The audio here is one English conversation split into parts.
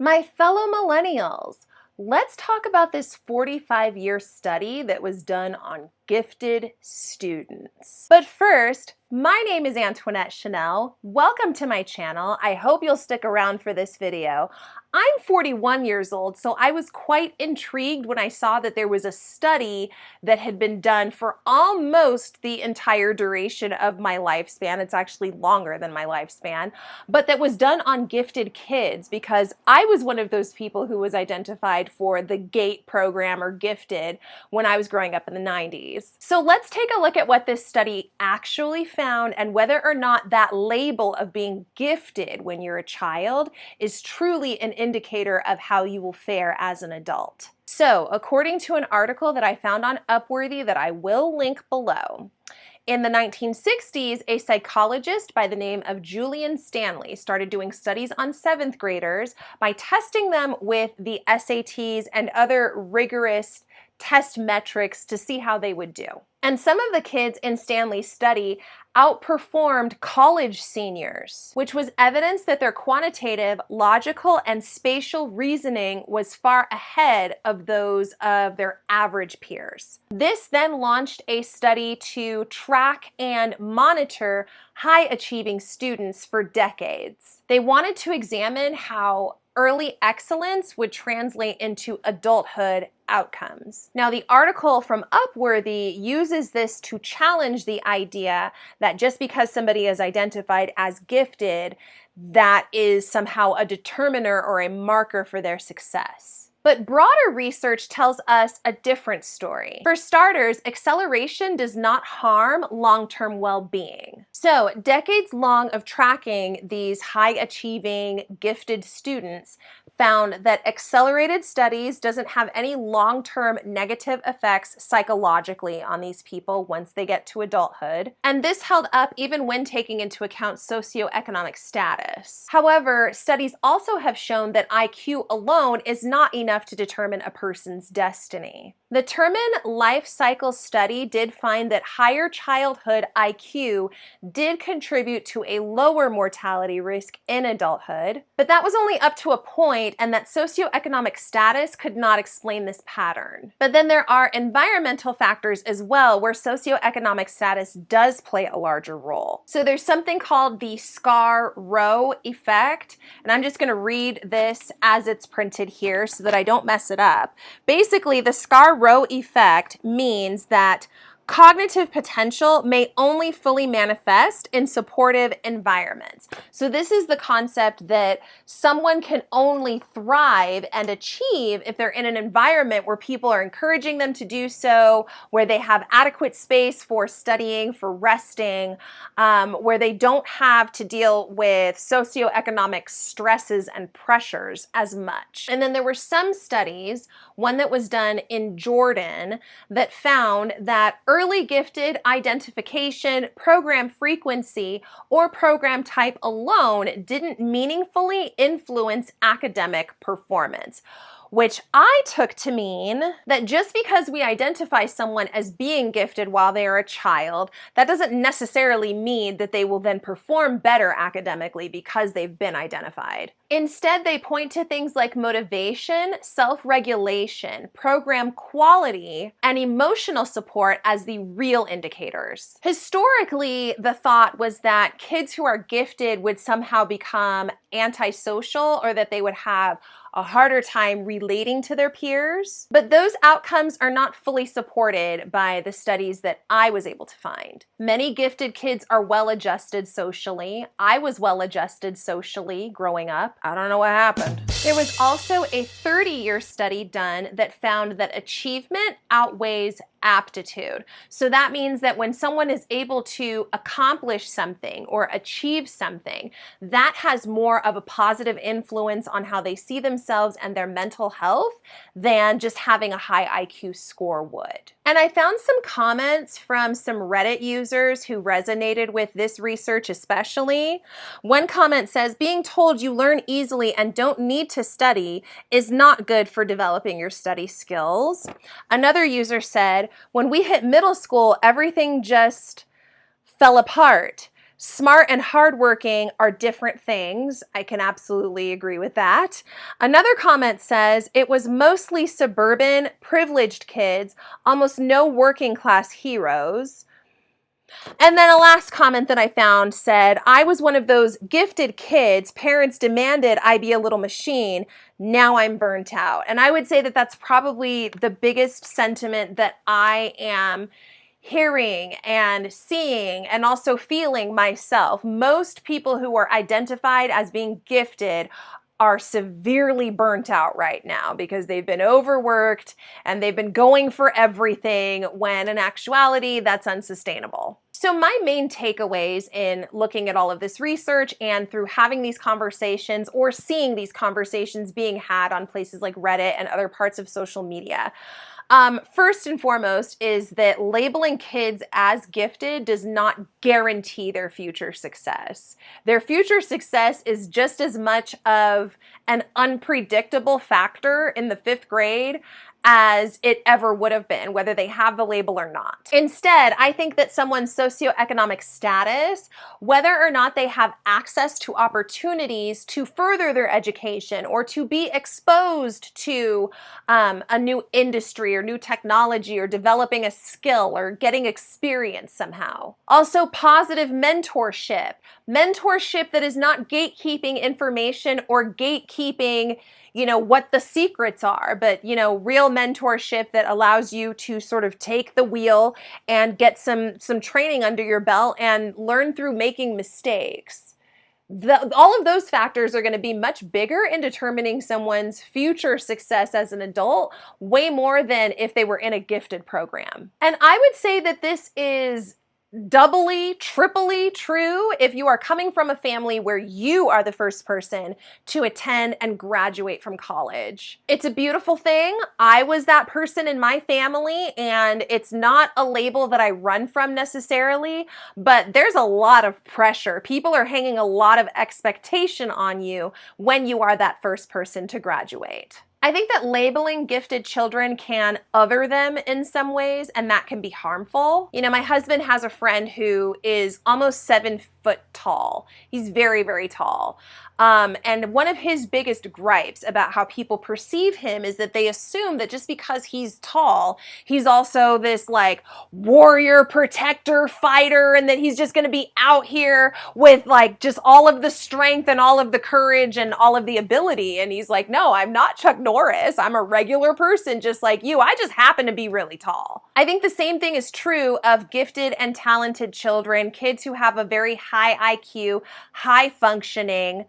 My fellow millennials, let's talk about this 45-year study that was done on gifted students. But first, my name is Antoinette Chanel. Welcome to my channel. I hope you'll stick around for this video. I'm 41 years old, so I was quite intrigued when I saw that there was a study that had been done for almost the entire duration of my lifespan. It's actually longer than my lifespan, but that was done on gifted kids because I was one of those people who was identified for the GATE program or gifted when I was growing up in the 90s. So let's take a look at what this study actually found and whether or not that label of being gifted when you're a child is truly an indicator of how you will fare as an adult. So, according to an article that I found on Upworthy that I will link below, in the 1960s, a psychologist by the name of Julian Stanley started doing studies on 7th graders by testing them with the SATs and other rigorous test metrics to see how they would do. And some of the kids in Stanley's study outperformed college seniors, which was evidence that their quantitative, logical, and spatial reasoning was far ahead of those of their average peers. This then launched a study to track and monitor high-achieving students for decades. They wanted to examine how early excellence would translate into adulthood outcomes. Now, the article from Upworthy uses this to challenge the idea that just because somebody is identified as gifted, that is somehow a determiner or a marker for their success. But broader research tells us a different story. For starters, acceleration does not harm long-term well-being. So, decades long of tracking these high-achieving, gifted students found that accelerated studies doesn't have any long-term negative effects psychologically on these people once they get to adulthood. And this held up even when taking into account socioeconomic status. However, studies also have shown that IQ alone is not enough to determine a person's destiny. The Terman Life Cycle Study did find that higher childhood IQ did contribute to a lower mortality risk in adulthood, but that was only up to a point, and that socioeconomic status could not explain this pattern. But then there are environmental factors as well where socioeconomic status does play a larger role. So there's something called the Scar-Row effect, and I'm just going to read this as it's printed here so that I don't mess it up. Basically, the Scar-Row effect means that cognitive potential may only fully manifest in supportive environments. So this is the concept that someone can only thrive and achieve if they're in an environment where people are encouraging them to do so, where they have adequate space for studying, for resting, where they don't have to deal with socioeconomic stresses and pressures as much. And then there were some studies, one that was done in Jordan, that found that early gifted identification, program frequency, or program type alone didn't meaningfully influence academic performance, which I took to mean that just because we identify someone as being gifted while they are a child, that doesn't necessarily mean that they will then perform better academically because they've been identified. Instead, they point to things like motivation, self-regulation, program quality, and emotional support as the real indicators. Historically, the thought was that kids who are gifted would somehow become antisocial or that they would have a harder time relating to their peers, but those outcomes are not fully supported by the studies that I was able to find. Many gifted kids are well-adjusted socially. I was well-adjusted socially growing up. I don't know what happened. There was also a 30-year study done that found that achievement outweighs aptitude. So that means that when someone is able to accomplish something or achieve something, that has more of a positive influence on how they see themselves and their mental health than just having a high IQ score would. And I found some comments from some Reddit users who resonated with this research especially. One comment says, being told you learn easily and don't need to study is not good for developing your study skills. Another user said, when we hit middle school, everything just fell apart. Smart and hardworking are different things. I can absolutely agree with that. Another comment says it was mostly suburban, privileged kids, almost no working class heroes. And then a last comment that I found said, I was one of those gifted kids. Parents demanded I be a little machine. Now I'm burnt out. And I would say that that's probably the biggest sentiment that I am hearing and seeing and also feeling myself. Most people who are identified as being gifted are severely burnt out right now because they've been overworked and they've been going for everything when in actuality that's unsustainable. So my main takeaways in looking at all of this research and through having these conversations or seeing these conversations being had on places like Reddit and other parts of social media, first and foremost is that labeling kids as gifted does not guarantee their future success. Their future success is just as much of an unpredictable factor in the 5th grade as it ever would have been, whether they have the label or not. Instead, I think that someone's socioeconomic status, whether or not they have access to opportunities to further their education or to be exposed to a new industry or new technology or developing a skill or getting experience somehow. Also, positive mentorship. Mentorship that is not gatekeeping information or gatekeeping what the secrets are, but, real mentorship that allows you to sort of take the wheel and get some training under your belt and learn through making mistakes. All of those factors are going to be much bigger in determining someone's future success as an adult, way more than if they were in a gifted program. And I would say that this is doubly, triply true if you are coming from a family where you are the first person to attend and graduate from college. It's a beautiful thing. I was that person in my family, and it's not a label that I run from necessarily, but there's a lot of pressure. People are hanging a lot of expectation on you when you are that first person to graduate. I think that labeling gifted children can other them in some ways, and that can be harmful. My husband has a friend who is almost 7 foot tall. He's very, very tall. And one of his biggest gripes about how people perceive him is that they assume that just because he's tall, he's also this warrior, protector, fighter, and that he's just going to be out here with just all of the strength and all of the courage and all of the ability. And he's like, no, I'm not Chuck Norris. I'm a regular person just like you. I just happen to be really tall. I think the same thing is true of gifted and talented children, kids who have a very high IQ, high functioning.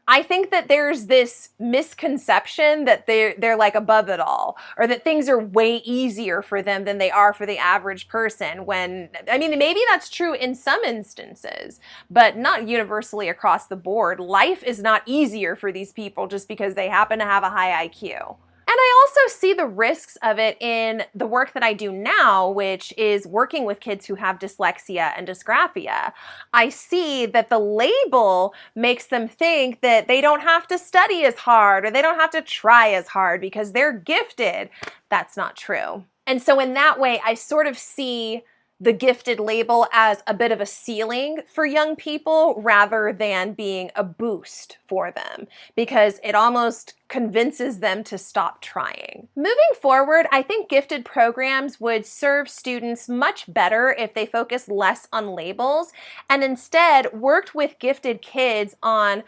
I think that there's this misconception that they're above it all, or that things are way easier for them than they are for the average person, when, maybe that's true in some instances, but not universally across the board. Life is not easier for these people just because they happen to have a high IQ. And I also see the risks of it in the work that I do now, which is working with kids who have dyslexia and dysgraphia. I see that the label makes them think that they don't have to study as hard or they don't have to try as hard because they're gifted. That's not true. And so in that way, I sort of see the gifted label as a bit of a ceiling for young people rather than being a boost for them, because it almost convinces them to stop trying. Moving forward, I think gifted programs would serve students much better if they focus less on labels and instead worked with gifted kids on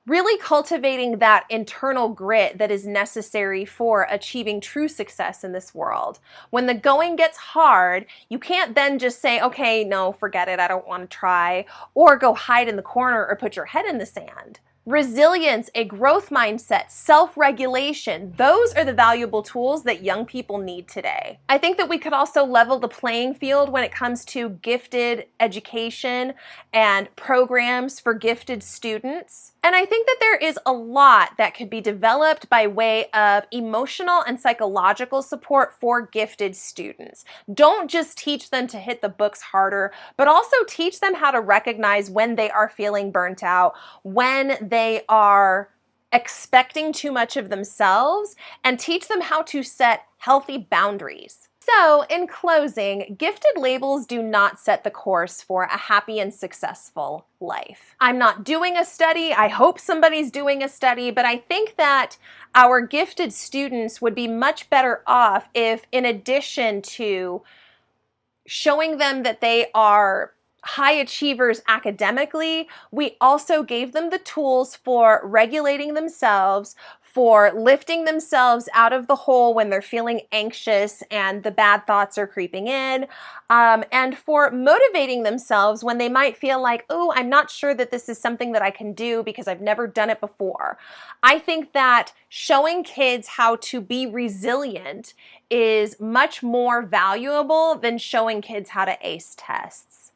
really cultivating that internal grit that is necessary for achieving true success in this world. When the going gets hard, you can't then just say, okay, no, forget it, I don't want to try, or go hide in the corner or put your head in the sand. Resilience, a growth mindset, self-regulation, those are the valuable tools that young people need today. I think that we could also level the playing field when it comes to gifted education and programs for gifted students. And I think that there is a lot that could be developed by way of emotional and psychological support for gifted students. Don't just teach them to hit the books harder, but also teach them how to recognize when they are feeling burnt out, when they are expecting too much of themselves, and teach them how to set healthy boundaries. So, in closing, gifted labels do not set the course for a happy and successful life. I'm not doing a study. I hope somebody's doing a study, but I think that our gifted students would be much better off if, in addition to showing them that they are high achievers academically, we also gave them the tools for regulating themselves, for lifting themselves out of the hole when they're feeling anxious and the bad thoughts are creeping in, and for motivating themselves when they might feel like, oh, I'm not sure that this is something that I can do because I've never done it before. I think that showing kids how to be resilient is much more valuable than showing kids how to ace tests.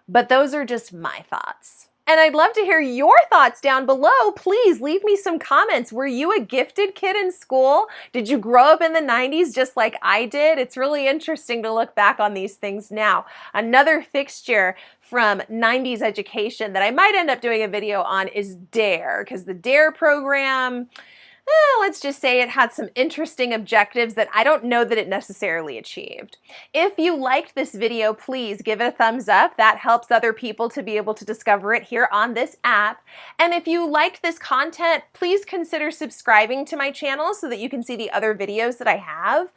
But those are just my thoughts. And I'd love to hear your thoughts down below. Please leave me some comments. Were you a gifted kid in school? Did you grow up in the 90s just like I did? It's really interesting to look back on these things now. Another fixture from 90s education that I might end up doing a video on is DARE, because the DARE program, let's just say it had some interesting objectives that I don't know that it necessarily achieved. If you liked this video, please give it a thumbs up. That helps other people to be able to discover it here on this app. And if you liked this content, please consider subscribing to my channel so that you can see the other videos that I have.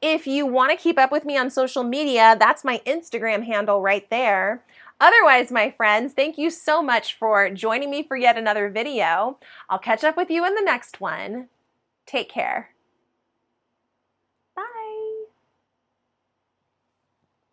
If you want to keep up with me on social media, that's my Instagram handle right there. Otherwise, my friends, thank you so much for joining me for yet another video. I'll catch up with you in the next one. Take care. Bye.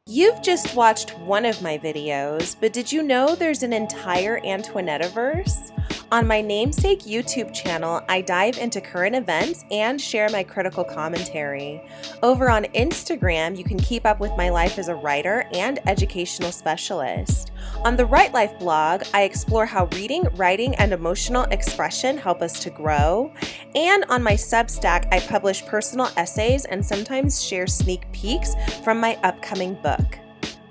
You've just watched one of my videos, but did you know there's an entire Antoinetteverse? On my namesake YouTube channel, I dive into current events and share my critical commentary. Over on Instagram, you can keep up with my life as a writer and educational specialist. On the Write Life blog, I explore how reading, writing, and emotional expression help us to grow. And on my Substack, I publish personal essays and sometimes share sneak peeks from my upcoming book.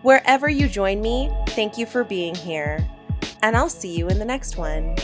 Wherever you join me, thank you for being here, and I'll see you in the next one.